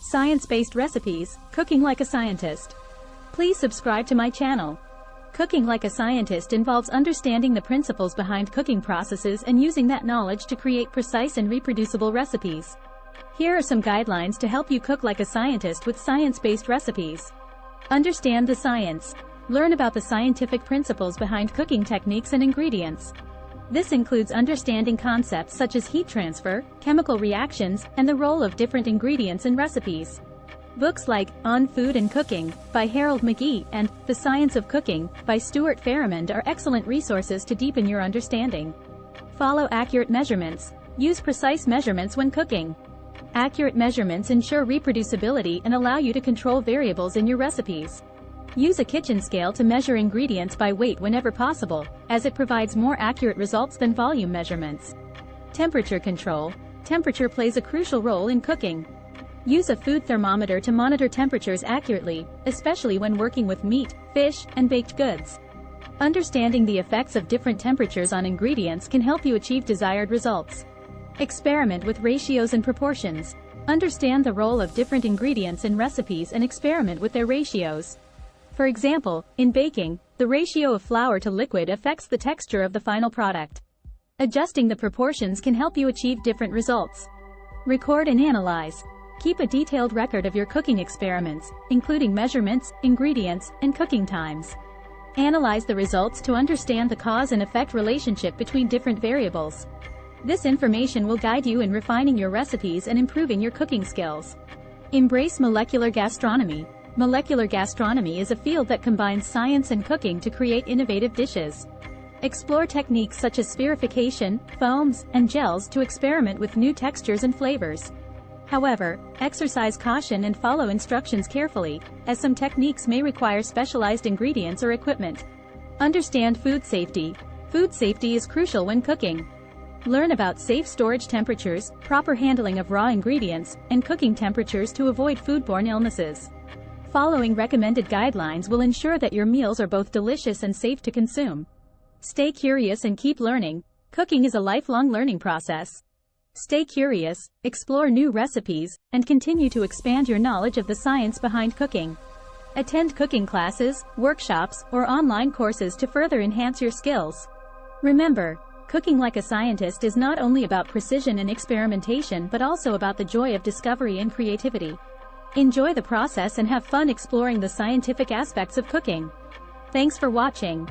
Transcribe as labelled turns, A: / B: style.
A: Science-based recipes, cooking like a scientist. Please subscribe to my channel. Cooking like a scientist involves understanding the principles behind cooking processes and using that knowledge to create precise and reproducible recipes. Here are some guidelines to help you cook like a scientist with science-based recipes. Understand the science. Learn about the scientific principles behind cooking techniques and ingredients. This includes understanding concepts such as heat transfer, chemical reactions, and the role of different ingredients in recipes. Books like On Food and Cooking by Harold McGee and The Science of Cooking by Stuart Farrimond are excellent resources to deepen your understanding. Follow accurate measurements. Use precise measurements when cooking. Accurate measurements ensure reproducibility and allow you to control variables in your recipes. Use a kitchen scale to measure ingredients by weight whenever possible, as it provides more accurate results than volume measurements. Temperature control. Temperature plays a crucial role in cooking. Use a food thermometer to monitor temperatures accurately, especially when working with meat, fish, and baked goods. Understanding the effects of different temperatures on ingredients can help you achieve desired results. Experiment with ratios and proportions. Understand the role of different ingredients in recipes and experiment with their ratios. For example, in baking, the ratio of flour to liquid affects the texture of the final product. Adjusting the proportions can help you achieve different results. Record and analyze. Keep a detailed record of your cooking experiments, including measurements, ingredients, and cooking times. Analyze the results to understand the cause and effect relationship between different variables. This information will guide you in refining your recipes and improving your cooking skills. Embrace molecular gastronomy. Molecular gastronomy is a field that combines science and cooking to create innovative dishes. Explore techniques such as spherification, foams, and gels to experiment with new textures and flavors. However, exercise caution and follow instructions carefully, as some techniques may require specialized ingredients or equipment. Understand food safety. Food safety is crucial when cooking. Learn about safe storage temperatures, proper handling of raw ingredients, and cooking temperatures to avoid foodborne illnesses. Following recommended guidelines will ensure that your meals are both delicious and safe to consume. Stay curious and keep learning. Cooking is a lifelong learning process. Stay curious, explore new recipes, and continue to expand your knowledge of the science behind cooking. Attend cooking classes, workshops, or online courses to further enhance your skills. Remember, cooking like a scientist is not only about precision and experimentation but also about the joy of discovery and creativity. Enjoy the process and have fun exploring the scientific aspects of cooking. Thanks for watching.